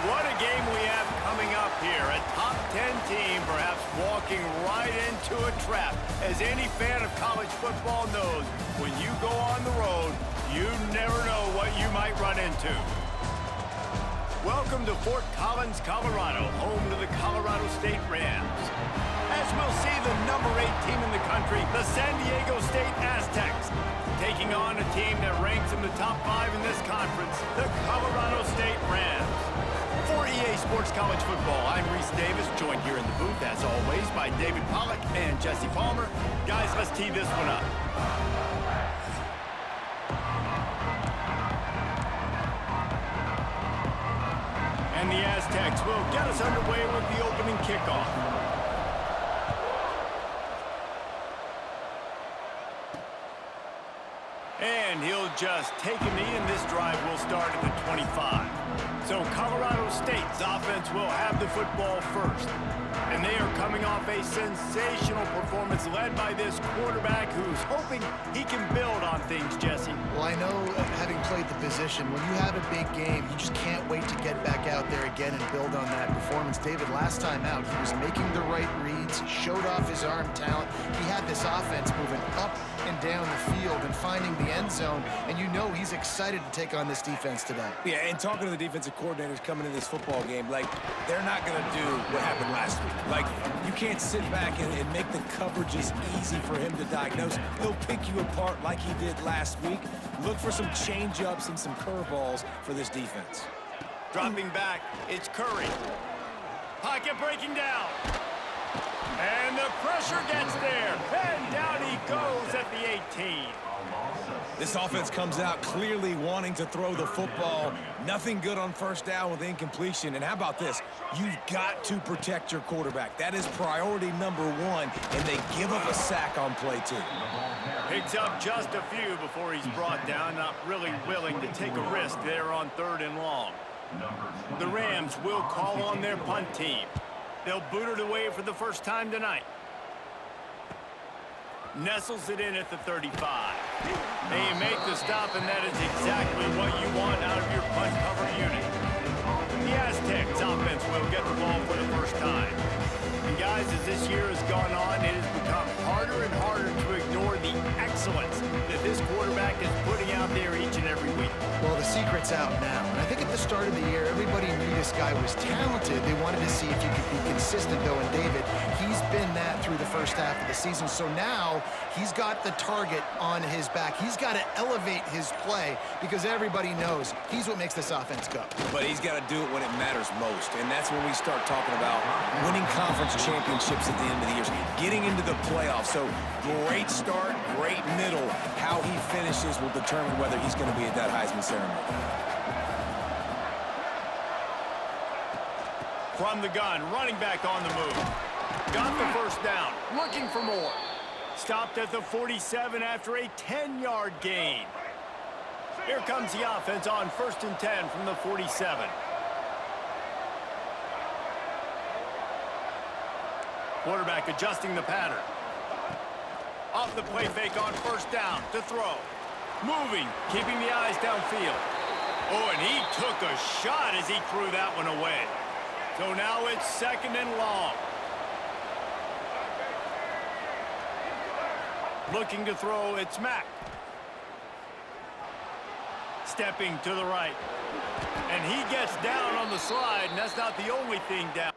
What a game we have coming up here. A top 10 team perhaps walking right into a trap. As any fan of college football knows, when you go on the road, you never know what you might run into. Welcome to Fort Collins, Colorado, home to the Colorado State Rams. As we'll see the number 8 team in the country, the San Diego State Aztecs, taking on a team that ranks in the top 5 in this conference, the Colorado State Rams. For EA Sports College Football, I'm Reese Davis, joined here in the booth, as always, by David Pollack and Jesse Palmer. Guys, let's tee this one up. And the Aztecs will get us underway with the opening kickoff. And he'll just take a knee, and this drive will start at the 25. So Colorado State's offense will have the football first. And they are coming off a sensational performance led by this quarterback who's hoping he can build on things, Jesse. Well, I know, having played the position, when you have a big game, you just can't wait to get back out there again and build on that performance. David, last time out, he was making the right reads. He showed off his arm talent. He had this offense moving up and down the field and finding the end zone, and you know he's excited to take on this defense today. Yeah, and talking to the defensive coordinators coming into this football game, like, they're not going to do what happened last week. Like, you can't sit back and make the coverages easy for him to diagnose. He'll pick you apart like he did last week. Look for some change-ups and some curveballs for this defense. Dropping back, it's Curry. Pocket breaking down. And the pressure gets there. And down he goes at the 18. This offense comes out clearly wanting to throw the football. Nothing good on first down with incompletion. And how about this? You've got to protect your quarterback. That is priority number 1, and they give up a sack on play 2. Picks up just a few before he's brought down, not really willing to take a risk there on 3rd and long. The Rams will call on their punt team. They'll boot it away for the first time tonight. Nestles it in at the 35. They make the stop, and that is exactly what you want out of your punt cover unit. The Aztecs offense will get the ball for the first time. And guys, as this year has gone on, it has become harder and harder to ignore the excellence that this quarterback is putting out there each and every week. Well, the secret's out now. And I think at the start of the year, everybody knew this guy was talented. They wanted to see if he could be consistent, though. And David, he's been that through the first half of the season. So now he's got the target on his back. He's got to elevate his play because everybody knows he's what makes this offense go. But he's got to do it when it matters most. And that's when we start talking about winning conference championships at the end of the year, getting into the playoffs. So great start, great middle. How he finishes will determine whether he's going to be at that Heisman ceremony. From the gun, running back on the move. Got the first down, looking for more. Stopped at the 47 after a 10-yard gain. Here comes the offense on 1st and 10 from the 47. Quarterback adjusting the pattern. Off the play fake on 1st down to throw. Moving, keeping the eyes downfield. Oh, and he took a shot as he threw that one away. So now it's 2nd and long. Looking to throw, it's Mack. Stepping to the right. And he gets down on the slide, and that's not the only thing down.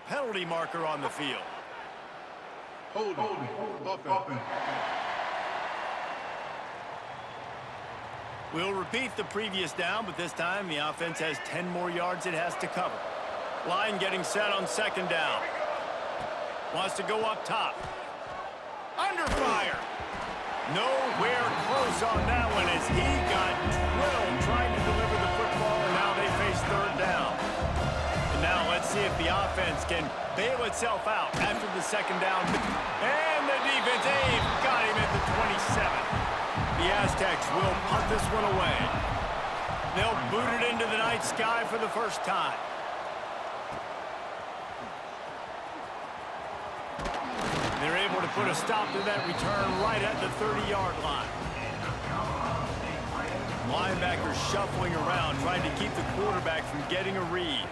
Penalty marker on the field. Holding. Offense. We'll repeat the previous down, but this time the offense has 10 more yards it has to cover. Line getting set on second down. Wants to go up top. Under fire. Nowhere close on that one as he got drilled trying to deliver the football, and now they face third down. And now let's see if the offense can bail itself out after the second down. And the defense, got him at the 27. The Aztecs will punt this one away. They'll boot it into the night sky for the first time. They're able to put a stop to that return right at the 30-yard line. Linebackers shuffling around, trying to keep the quarterback from getting a read.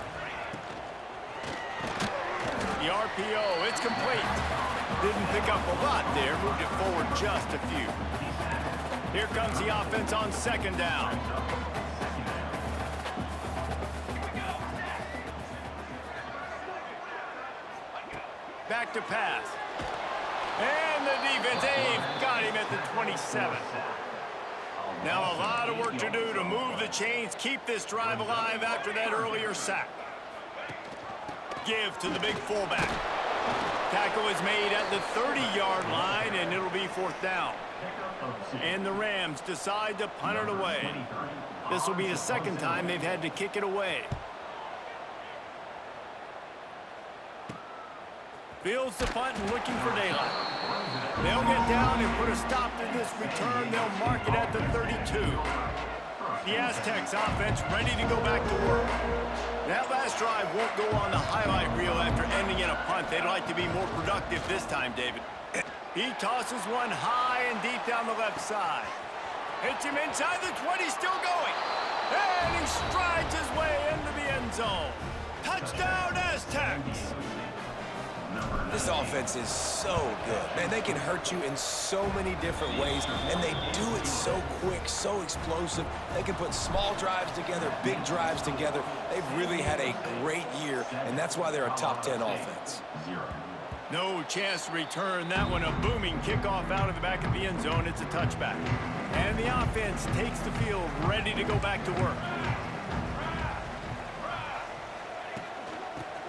The RPO, it's complete. Didn't pick up a lot there, moved it forward just a few. Here comes the offense on second down. Back to pass. And the defense, got him at the 27. Now a lot of work to do to move the chains, keep this drive alive after that earlier sack. Give to the big fullback. Tackle is made at the 30-yard line, and it'll be fourth down. And the Rams decide to punt it away. This will be the second time they've had to kick it away. Fields the punt and looking for daylight. They'll get down and put a stop to this return. They'll mark it at the 32. The Aztecs offense ready to go back to work. That last drive won't go on the highlight reel after ending in a punt. They'd like to be more productive this time, David. He tosses one high and deep down the left side. Hits him inside the 20, still going. And he strides his way into the end zone. Touchdown, Aztecs! This offense is so good. Man, they can hurt you in so many different ways, and they do it so quick, so explosive. They can put small drives together, big drives together. They've really had a great year, and that's why they're a top 10 offense. No chance to return that one. A booming kickoff out of the back of the end zone. It's a touchback. And the offense takes the field, ready to go back to work.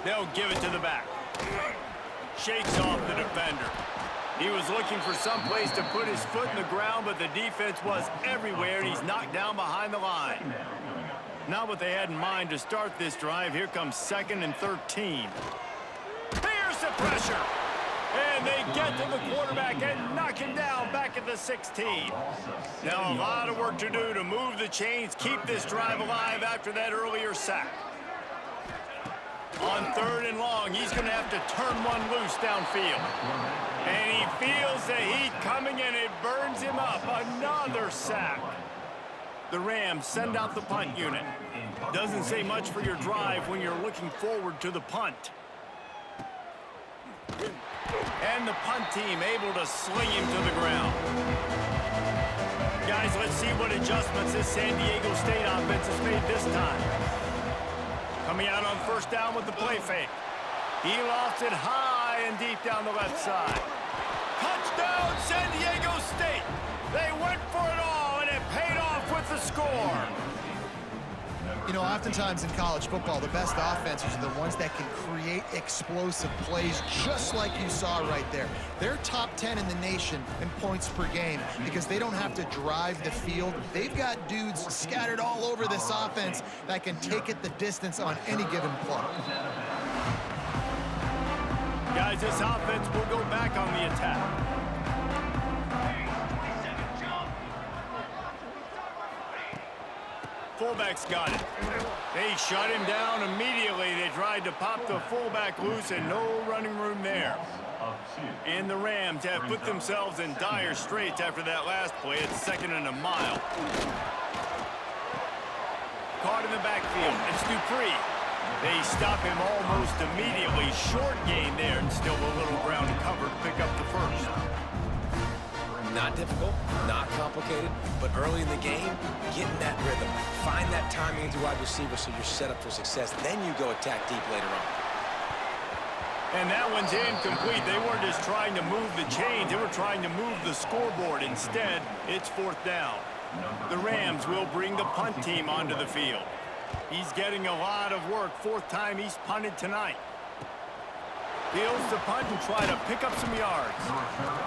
They'll give it to the back. Shakes off the defender. He was looking for some place to put his foot in the ground, but the defense was everywhere, and he's knocked down behind the line. Not what they had in mind to start this drive. Here comes 2nd and 13. Here's the pressure. And they get to the quarterback and knock him down back at the 16. Now a lot of work to do to move the chains, keep this drive alive after that earlier sack. On 3rd and long, he's going to have to turn one loose downfield. And he feels the heat coming, and it burns him up. Another sack. The Rams send out the punt unit. Doesn't say much for your drive when you're looking forward to the punt. And the punt team able to sling him to the ground. Guys, let's see what adjustments this San Diego State offense has made this time. Coming out on first down with the play fake. He lofts it high and deep down the left side. Touchdown, San Diego State! They went for it all, and it paid off with the score. You know, oftentimes in college football, the best offenses are the ones that can create explosive plays, just like you saw right there. They're top 10 in the nation in points per game because they don't have to drive the field. They've got dudes scattered all over this offense that can take it the distance on any given play. Guys, this offense will go back on the attack. Fullback's got it. They shut him down immediately. They tried to pop the fullback loose, and no running room there. And the Rams have put themselves in dire straits after that last play. It's 2nd and a mile. Caught in the backfield. It's Dupree. They stop him almost immediately. Short gain there, and still a little ground to cover to pick up the first. Not difficult, not complicated, but early in the game, get in that rhythm. Find that timing into wide receiver so you're set up for success. Then you go attack deep later on. And that one's incomplete. They weren't just trying to move the chains. They were trying to move the scoreboard. Instead, it's 4th down. The Rams will bring the punt team onto the field. He's getting a lot of work. Fourth time he's punted tonight. Fields the punt and try to pick up some yards.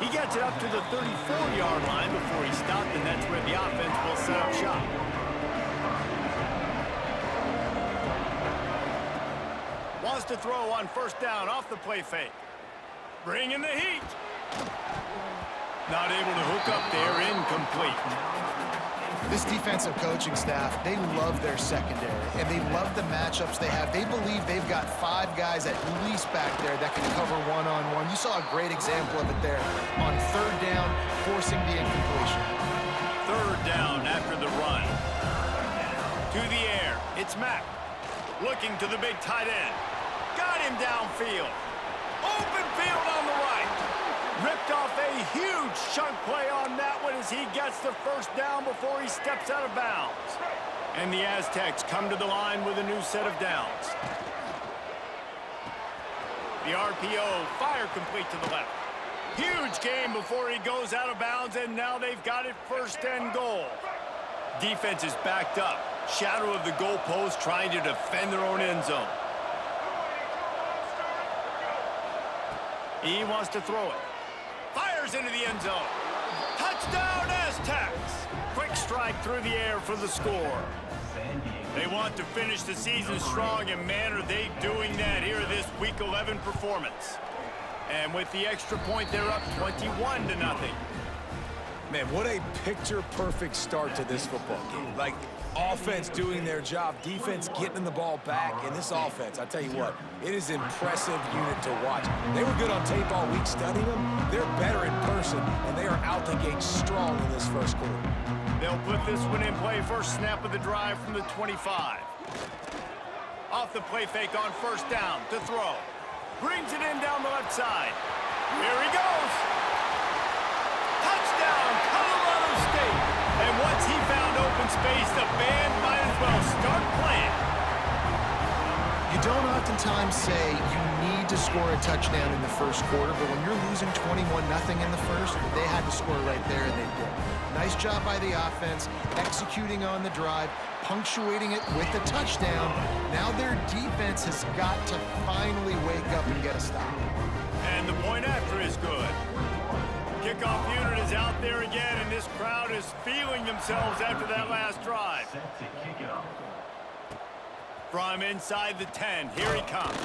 He gets it up to the 34-yard line before he stopped, and that's where the offense will set up shop. Wants to throw on first down off the play fake. Bringing the heat. Not able to hook up there, incomplete. This defensive coaching staff, they love their secondary, and they love the matchups they have. They believe they've got 5 guys at least back there that can cover one-on-one. You saw a great example of it there on third down, forcing the incompletion. Third down after the run. To the air, it's Mack. Looking to the big tight end. Got him downfield. Open field on the right. Ripped off a huge chunk play on that one as he gets the first down before he steps out of bounds. And the Aztecs come to the line with a new set of downs. The RPO, fire complete to the left. Huge game before he goes out of bounds, and now they've got it first and goal. Defense is backed up. Shadow of the goalpost trying to defend their own end zone. He wants to throw it. Fires into the end zone. Touchdown, Aztecs! Quick strike through the air for the score. They want to finish the season strong, and man, are they doing that here this Week 11 performance. And with the extra point, they're up 21-0. Man, what a picture-perfect start to this football game. Like, offense doing their job, defense getting the ball back, and this offense, I tell you what, it is an impressive unit to watch. They were good on tape all week studying them. They're better in person, and they are out the gate strong in this first quarter. They'll put this one in play. First snap of the drive from the 25. Off the play fake on first down to throw. Brings it in down the left side. Here he goes. Touchdown, Colorado State. And once he found open space, the band might as well start playing. You don't oftentimes say you need to score a touchdown in the first quarter, but when you're losing 21-0 in the first, they had to score right there, and they did. Nice job by the offense, executing on the drive, punctuating it with a touchdown. Now their defense has got to finally wake up and get a stop. And the point after is good. Kickoff unit is out there again, and this crowd is feeling themselves after that last drive. From inside the 10, here he comes.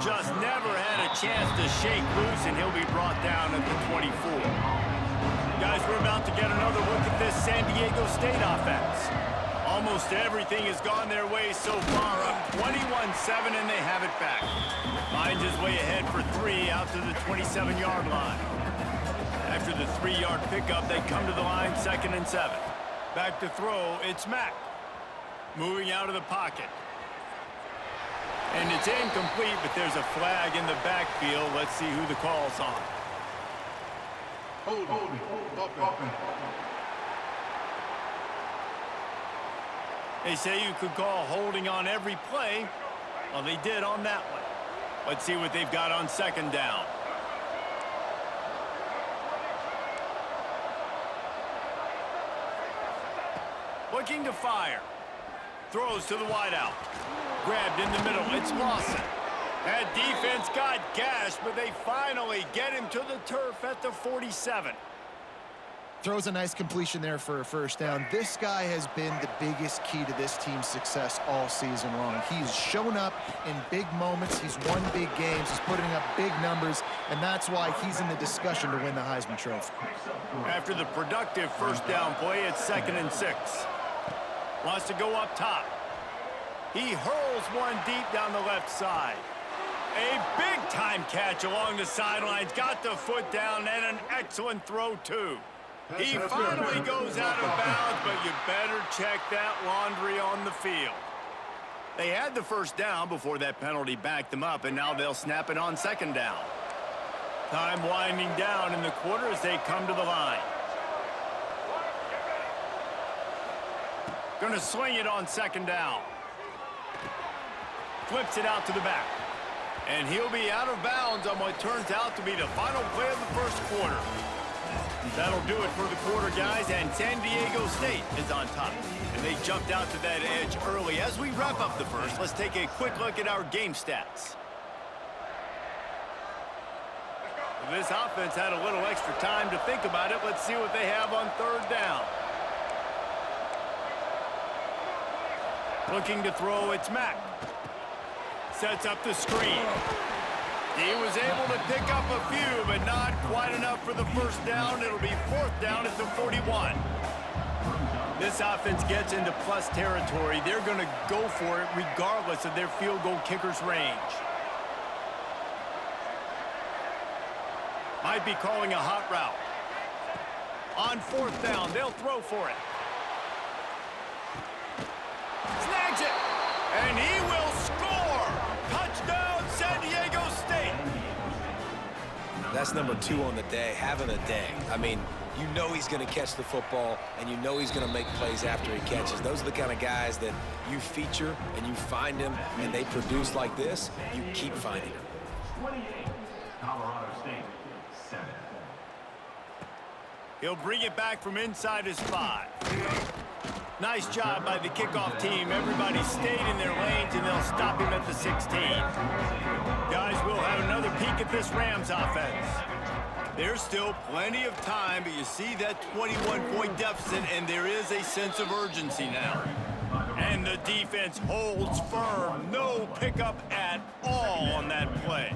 Just never had a chance to shake loose, and he'll be brought down at the 24. Guys, we're about to get another look at this San Diego State offense. Almost everything has gone their way so far, up 21-7, and they have it back. Finds his way ahead for 3 out to the 27-yard line. After the 3-yard pickup, they come to the line 2nd and 7. Back to throw, it's Mack. Moving out of the pocket. And it's incomplete, but there's a flag in the backfield. Let's see who the call's on. Hold. They say you could call holding on every play. Well, they did on that one. Let's see what they've got on 2nd down. Looking to fire. Throws to the wideout. Grabbed in the middle. It's Lawson. That defense got gashed, but they finally get him to the turf at the 47. Throws a nice completion there for a first down. This guy has been the biggest key to this team's success all season long. He's shown up in big moments. He's won big games. He's putting up big numbers, and that's why he's in the discussion to win the Heisman Trophy. After the productive first down play, it's 2nd and 6. Wants to go up top. He hurls one deep down the left side. A big-time catch along the sidelines. Got the foot down, and an excellent throw, too. He finally goes out of bounds, but you better check that laundry on the field. They had the first down before that penalty backed them up, and now they'll snap it on 2nd down. Time winding down in the quarter as they come to the line. Going to swing it on 2nd down. Flips it out to the back. And he'll be out of bounds on what turns out to be the final play of the first quarter. That'll do it for the quarter, guys, and San Diego State is on top. And they jumped out to that edge early. As we wrap up the first, let's take a quick look at our game stats. This offense had a little extra time to think about it. Let's see what they have on third down. Looking to throw, it's Mack. Sets up the screen. He was able to pick up a few, but not quite enough for the first down. It'll be fourth down at the 41. This offense gets into plus territory. They're going to go for it regardless of their field goal kicker's range. Might be calling a hot route. On fourth down, they'll throw for it. Snags it, and he will score! Touchdown, San Diego State! That's number 2 on the day, having a day. I mean, you know he's going to catch the football, and you know he's going to make plays after he catches. Those are the kind of guys that you feature, and you find them, and they produce like this, you keep finding them. 28, Colorado State, 7. He'll bring it back from inside his 5. Nice job by the kickoff team. Everybody stayed in their lanes, and they'll stop him at the 16. Guys, we'll have another peek at this Rams offense. There's still plenty of time, but you see that 21-point deficit, and there is a sense of urgency now. And the defense holds firm. No pickup at all on that play.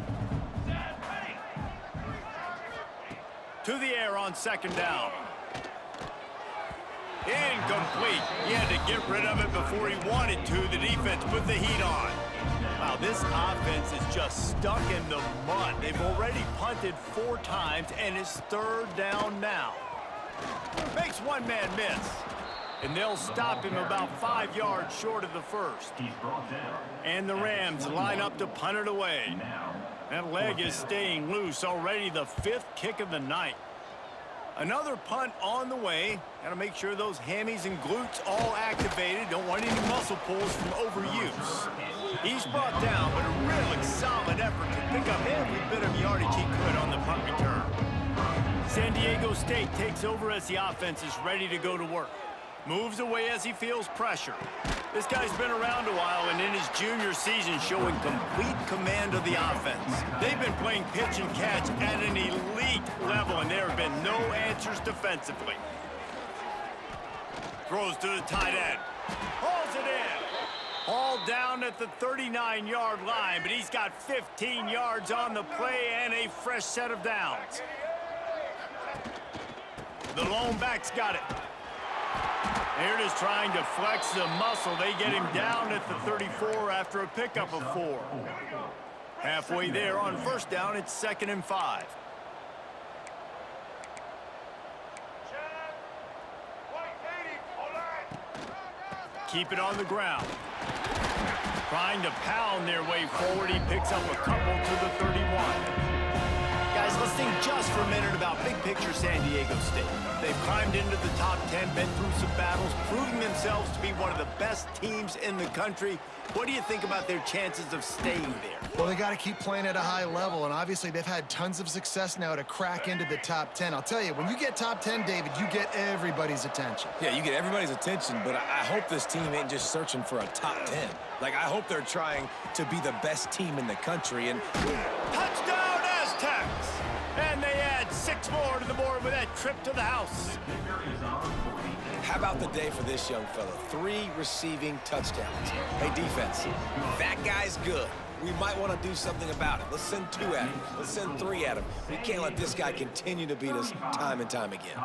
To the air on second down. Incomplete. He had to get rid of it before he wanted to. The defense put the heat on. Wow, this offense is just stuck in the mud. They've already punted 4 times, and it's third down now. Makes one man miss. And they'll stop him about 5 yards short of the first. And the Rams line up to punt it away. That leg is staying loose. Already the 5th kick of the night. Another punt on the way. Got to make sure those hammies and glutes all activated. Don't want any muscle pulls from overuse. He's brought down, but a really solid effort to pick up every bit of yardage he could on the punt return. San Diego State takes over as the offense is ready to go to work. Moves away as he feels pressure. This guy's been around a while, and in his junior season showing complete command of the offense. They've been playing pitch and catch at an elite level, and there have been no answers defensively. Throws to the tight end. Hauls it in. Hauled down at the 39-yard line, but he's got 15 yards on the play and a fresh set of downs. The lone back's got it. They're just trying to flex the muscle. They get him down at the 34 after a pickup of 4. Halfway there on first down, it's 2nd and 5. Keep it on the ground. Trying to pound their way forward. He picks up a couple to the 31. Guys, let's think just for a minute about big picture San Diego State. They've climbed into the top 10, been through some battles, proving themselves to be one of the best teams in the country. What do you think about their chances of staying there? Well, they got to keep playing at a high level, and obviously they've had tons of success now to crack into the top 10. I'll tell you, when you get top 10, David, you get everybody's attention. Yeah, you get everybody's attention, but I hope this team ain't just searching for a top 10. Like, I hope they're trying to be the best team in the country, and... Touchdown, Aztecs! And they add 6 more to the board with that trip to the house. How about the day for this young fella? 3 receiving touchdowns. Hey, defense, that guy's good. We might want to do something about it. Let's send 2 at him. Let's send 3 at him. We can't let this guy continue to beat us time and time again.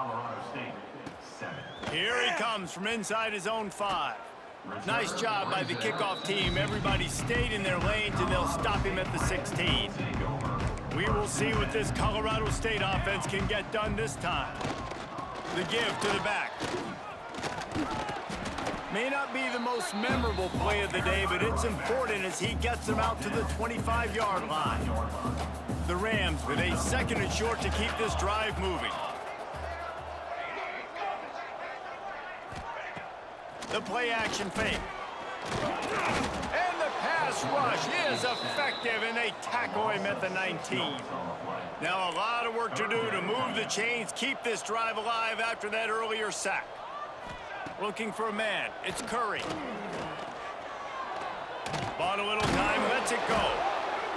Here he comes from inside his own 5. Nice job by the kickoff team. Everybody stayed in their lanes, and they'll stop him at the 16. We will see what this Colorado State offense can get done this time. The give to the back. May not be the most memorable play of the day, but it's important as he gets them out to the 25-yard line. The Rams with a 2nd and short to keep this drive moving. The play action fake. And the pass rush is effective, and they tackle him at the 19. Now a lot of work to do to move the chains, keep this drive alive after that earlier sack. Looking for a man. It's Curry. Bought a little time, lets it go.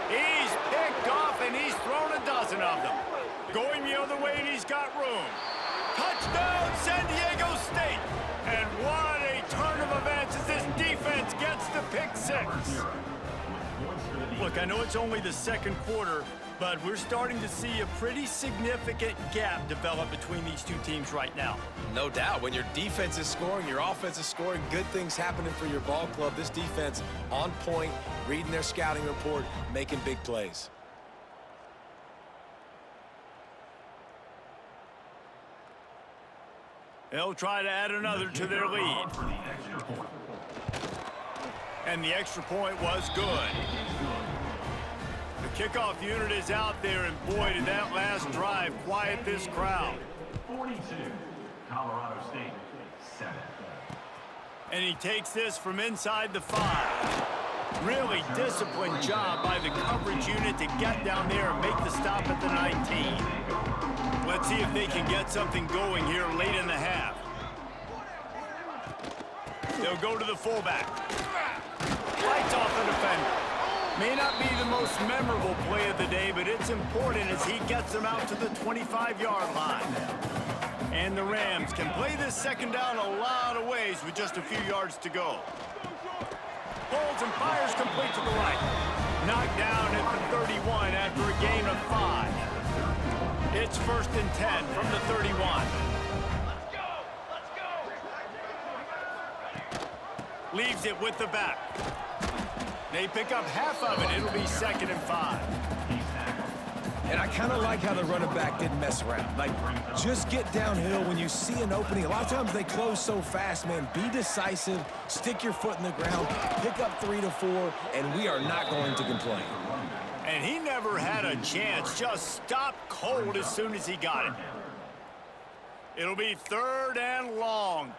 He's picked off, and he's thrown a dozen of them. Going the other way, and he's got room. Touchdown, San Diego State! And what a turn of events as this defense gets the pick six. Look, I know it's only the second quarter, but we're starting to see a pretty significant gap develop between these two teams right now. No doubt. When your defense is scoring, your offense is scoring, good things happening for your ball club. This defense on point, reading their scouting report, making big plays. They'll try to add another to their lead. And the extra point was good. The kickoff unit is out there, and boy, did that last drive quiet this crowd. 42, Colorado State, 7. And he takes this from inside the 5. Really disciplined job by the coverage unit to get down there and make the stop at the 19. Let's see if they can get something going here late in the half. They'll go to the fullback. Fights off the defender. May not be the most memorable play of the day, but it's important as he gets them out to the 25-yard line. And the Rams can play this second down a lot of ways with just a few yards to go. Pulls and fires complete to the right. Knocked down at the 31 after a gain of 5. It's 1st and 10 from the 31. Let's go! Leaves it with the back. They pick up half of it. It'll be 2nd and 5. And I kind of like how the running back didn't mess around. Like, just get downhill when you see an opening. A lot of times they close so fast, man. Be decisive, stick your foot in the ground, pick up 3 to 4, and we are not going to complain. And he never had a chance. Just stopped cold as soon as he got it. It'll be 3rd and long.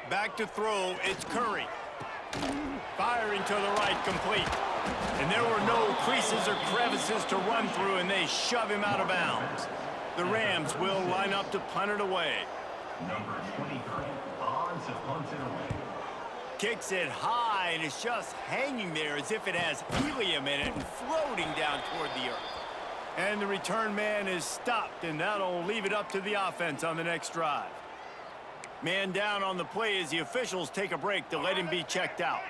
Back to throw, it's Curry. Firing to the right, complete. And there were no creases or crevices to run through, and they shove him out of bounds. The Rams will line up to punt it away. Number 23, on to punt it away. Kicks it high, and it's just hanging there as if it has helium in it and floating down toward the earth. And the return man is stopped, and that'll leave it up to the offense on the next drive. Man down on the play as the officials take a break to let him be checked out.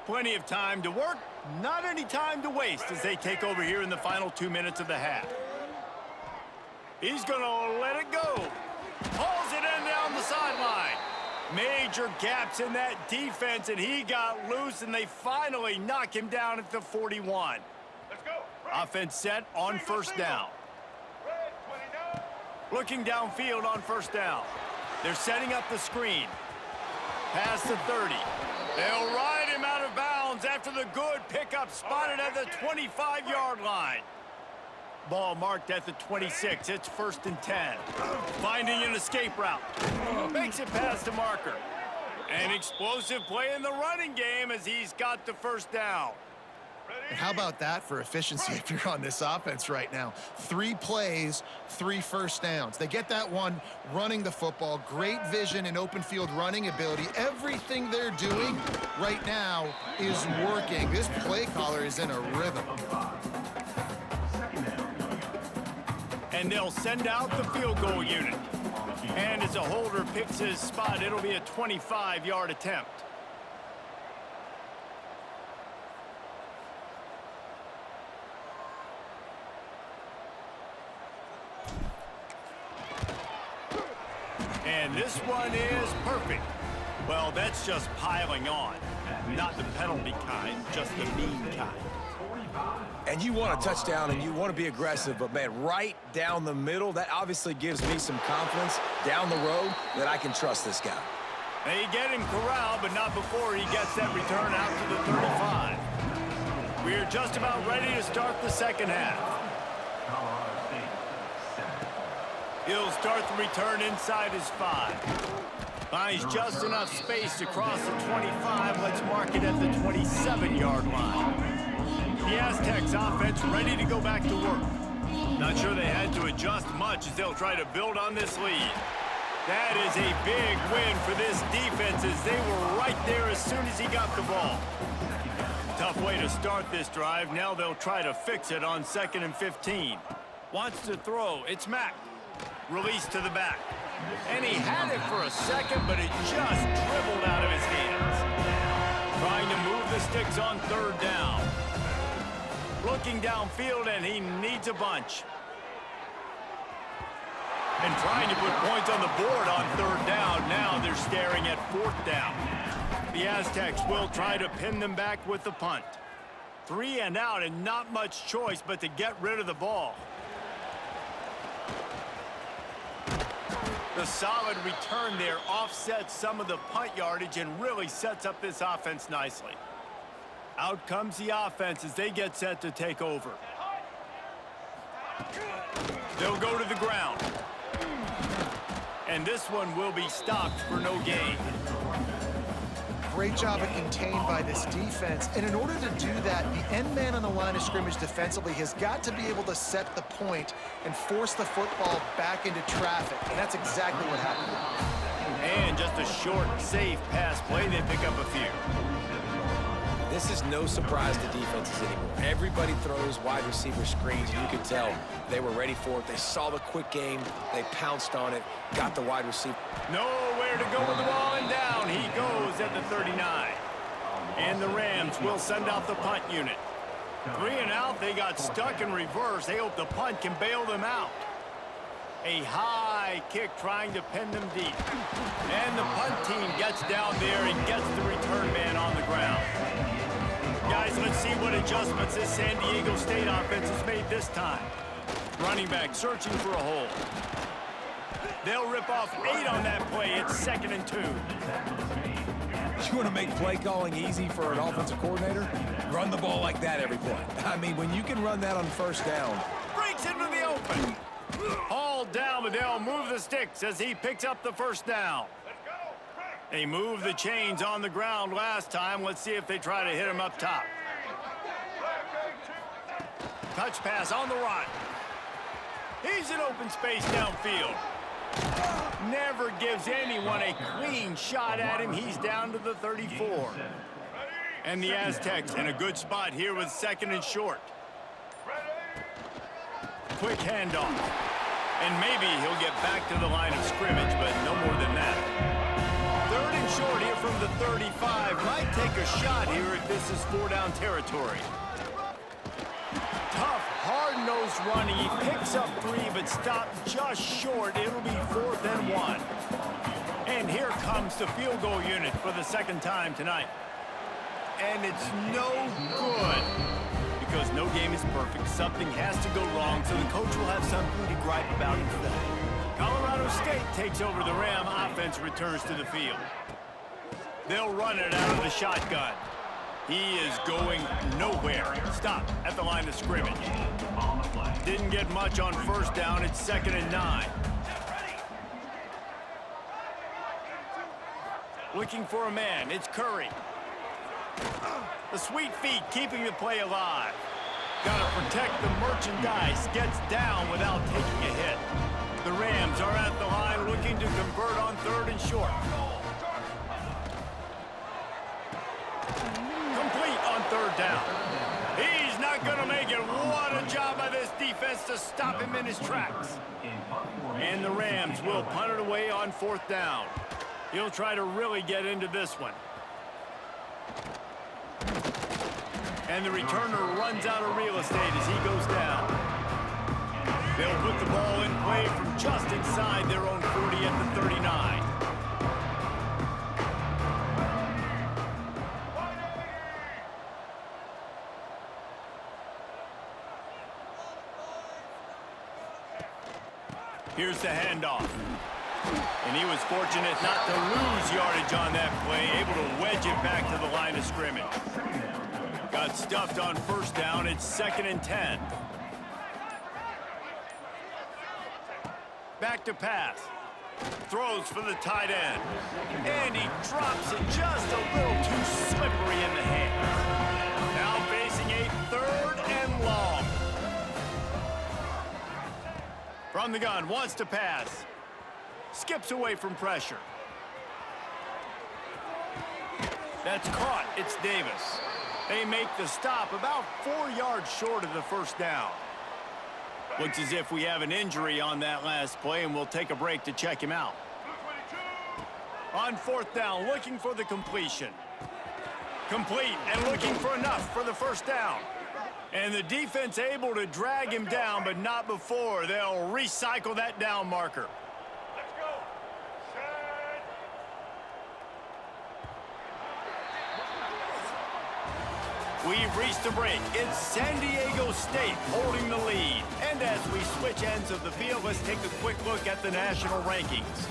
Plenty of time to work, not any time to waste as they take over here in the final 2 minutes of the half. He's going to let it go. Pulls it in down the sideline. Major gaps in that defense, and he got loose, and they finally knock him down at the 41. Let's go. Offense set on 1st down. Looking downfield on 1st down. They're setting up the screen. Past the 30. They'll ride him out of bounds after the good pickup spotted at the 25-yard line. Ball marked at the 26. It's 1st and 10. Finding an escape route. Makes it past the marker. An explosive play in the running game as he's got the 1st down. How about that for efficiency if you're on this offense right now? 3 plays, 3 1st downs. They get that one running the football. Great vision and open field running ability. Everything they're doing right now is working. This play caller is in a rhythm. And they'll send out the field goal unit. And as a holder picks his spot, it'll be a 25-yard attempt. And this one is perfect. Well, that's just piling on. Not the penalty kind, just the mean kind. And you want a touchdown and you want to be aggressive, but man, right down the middle, that obviously gives me some confidence down the road that I can trust this guy. They get him corralled, but not before he gets that return out to the 35. We're just about ready to start the second half. Colorado State, 7. He'll start the return inside his 5. Finds just enough space to cross the 25. Let's mark it at the 27-yard line. The Aztecs offense ready to go back to work. Not sure they had to adjust much as they'll try to build on this lead. That is a big win for this defense as they were right there as soon as he got the ball. Tough way to start this drive. Now they'll try to fix it on 2nd and 15. Wants to throw. It's Mack. Release to the back. And he had it for a second, but it just dribbled out of his hands. Trying to move the sticks on 3rd down. Looking downfield, and he needs a bunch. And trying to put points on the board on 3rd down. Now they're staring at 4th down. The Aztecs will try to pin them back with the punt. 3 and out, and not much choice but to get rid of the ball. The solid return there offsets some of the punt yardage and really sets up this offense nicely. Out comes the offense as they get set to take over. They'll go to the ground. And this one will be stopped for no gain. Great job at contained by this defense. And in order to do that, the end man on the line of scrimmage defensively has got to be able to set the point and force the football back into traffic. And that's exactly what happened. And just a short, safe pass play. They pick up a few. This is no surprise to defenses anymore. Everybody throws wide receiver screens, and you could tell they were ready for it. They saw the quick game. They pounced on it, got the wide receiver. Nowhere to go with the ball, and down he goes at the 39. And the Rams will send out the punt unit. 3 and out, they got stuck in reverse. They hope the punt can bail them out. A high kick trying to pin them deep. And the punt team gets down there and gets the return man on the ground. Guys, let's see what adjustments this San Diego State offense has made this time. Running back searching for a hole. They'll rip off 8 on that play. It's 2nd and 2. You want to make play calling easy for an offensive coordinator? Run the ball like that every play. I mean, when you can run that on 1st down. Breaks into the open. Hauled down, but they'll move the sticks as he picks up the 1st down. They moved the chains on the ground last time. Let's see if they try to hit him up top. Touch pass on the run. He's in open space downfield. Never gives anyone a clean shot at him. He's down to the 34. And the Aztecs in a good spot here with 2nd and short. Quick handoff. And maybe he'll get back to the line of scrimmage, but no more than that. 3rd and short here from the 35. Might take a shot here if this is 4-down territory. Tough, hard-nosed running. He picks up 3, but stopped just short. It'll be 4th and 1. And here comes the field goal unit for the 2nd time tonight. And it's no good. Because no game is perfect. Something has to go wrong, so the coach will have something to gripe about instead. Colorado State takes over the Ram offense, returns to the field. They'll run it out of the shotgun. He is going nowhere. Stop at the line of scrimmage. Didn't get much on 1st down. It's 2nd and 9. Looking for a man. It's Curry. The sweet feet keeping the play alive. Got to protect the merchandise. Gets down without taking a hit. The Rams are at the line looking to convert on 3rd and short. Complete on 3rd down. He's not going to make it. What a job by this defense to stop him in his tracks. And the Rams will punt it away on 4th down. He'll try to really get into this one. And the returner runs out of real estate as he goes down. They'll put the ball in play from just inside their own 40 at the 39. Here's the handoff. And he was fortunate not to lose yardage on that play, able to wedge it back to the line of scrimmage. Got stuffed on 1st down. It's 2nd and 10. Back to pass. Throws for the tight end. And he drops it just a little too slippery in the hands. Now facing a 3rd and long. From the gun, wants to pass. Skips away from pressure. That's caught. It's Davis. They make the stop about 4 yards short of the first down. Looks as if we have an injury on that last play, and we'll take a break to check him out. On 4th down, looking for the completion. Complete and looking for enough for the first down. And the defense able to drag him down, but not before they'll recycle that down marker. Let's go. Set. We've reached a break. It's San Diego State holding the lead. And as we switch ends of the field, let's take a quick look at the national rankings.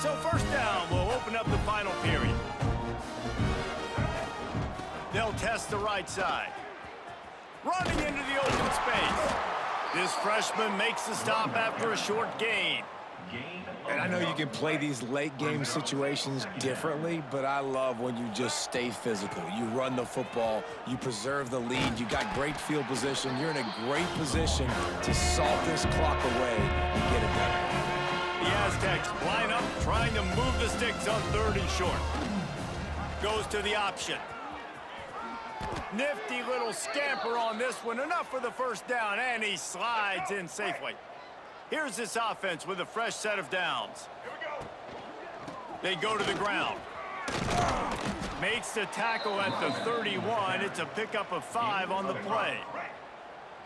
So first down, we'll open up the final period. They'll test the right side. Running into the open space. This freshman makes the stop after a short gain. And I know you can play these late game situations differently, but I love when you just stay physical. You run the football, you preserve the lead, you got great field position, you're in a great position to salt this clock away and get it done. The Aztecs line up, trying to move the sticks on 3rd and short. Goes to the option. Nifty little scamper on this one. Enough for the first down, and he slides in safely. Here's this offense with a fresh set of downs. Here we go. They go to the ground. Makes the tackle at the 31. It's a pickup of 5 on the play.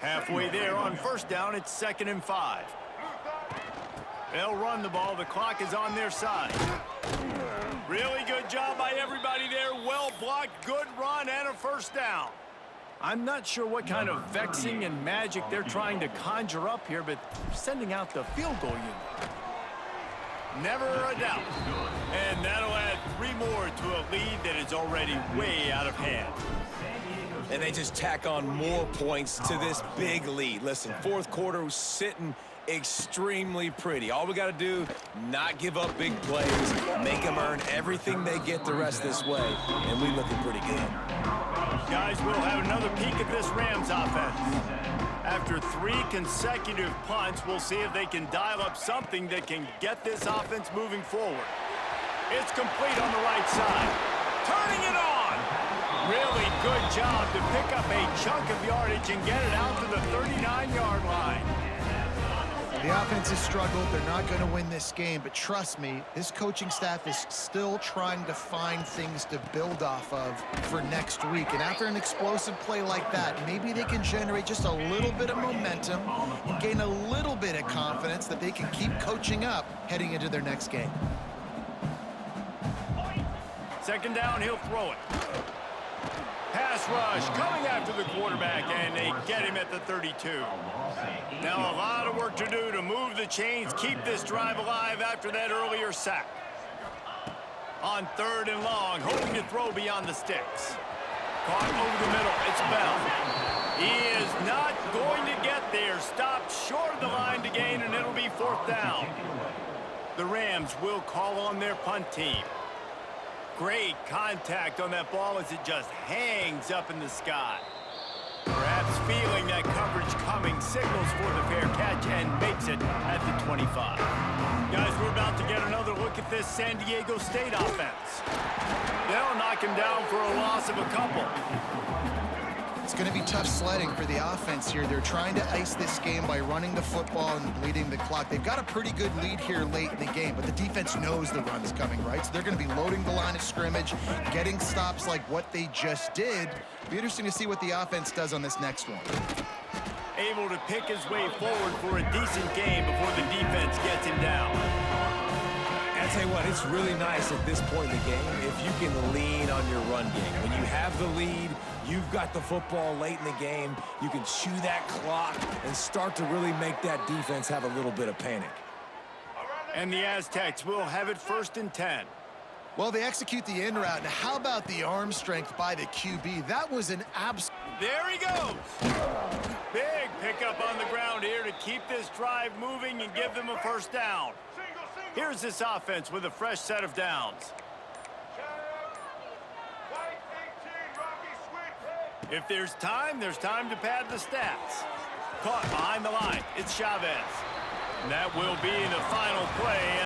Halfway there on first down, it's 2nd and 5. They'll run the ball. The clock is on their side. Really good job by everybody there. Well blocked, good run, and a first down. I'm not sure what kind of vexing and magic they're trying to conjure up here, but sending out the field goal unit. Never a doubt. And that'll add 3 more to a lead that is already way out of hand. And they just tack on more points to this big lead. Listen, 4th quarter was sitting extremely pretty. All we got to do, not give up big plays, make them earn everything they get the rest this way, and we looking pretty good. Guys, we'll have another peek at this Rams offense. After 3 consecutive punts, we'll see if they can dial up something that can get this offense moving forward. It's complete on the right side. Turning it on! Really good job to pick up a chunk of yardage and get it out to the 39-yard line. The offense has struggled. They're not going to win this game, but trust me, this coaching staff is still trying to find things to build off of for next week. And after an explosive play like that, maybe they can generate just a little bit of momentum and gain a little bit of confidence that they can keep coaching up heading into their next game. 2nd down, he'll throw it. Pass rush coming after the quarterback, and they get him at the 32. Now a lot of work to do to move the chains, keep this drive alive after that earlier sack. On 3rd and long, hoping to throw beyond the sticks. Caught over the middle, it's Bell. He is not going to get there. Stopped short of the line to gain, and it'll be 4th down. The Rams will call on their punt team. Great contact on that ball as it just hangs up in the sky. Perhaps feeling that coverage coming, signals for the fair catch and makes it at the 25. Guys, we're about to get another look at this San Diego State offense. They'll knock him down for a loss of a couple. It's going to be tough sledding for the offense here. They're trying to ice this game by running the football and bleeding the clock. They've got a pretty good lead here late in the game, but the defense knows the run's coming, right? So they're going to be loading the line of scrimmage, getting stops like what they just did. Be interesting to see what the offense does on this next one. Able to pick his way forward for a decent game before the defense gets him down. I'll tell you what, it's really nice at this point in the game if you can lean on your run game. When you have the lead, you've got the football late in the game, you can chew that clock and start to really make that defense have a little bit of panic. And the Aztecs will have it 1st and 10. Well, they execute the in route. Now, how about the arm strength by the QB? That was an absolute... There he goes. Big pickup on the ground here to keep this drive moving and give them a first down. Here's this offense with a fresh set of downs. If there's time to pad the stats. Caught behind the line. It's Chavez. And that will be the final play.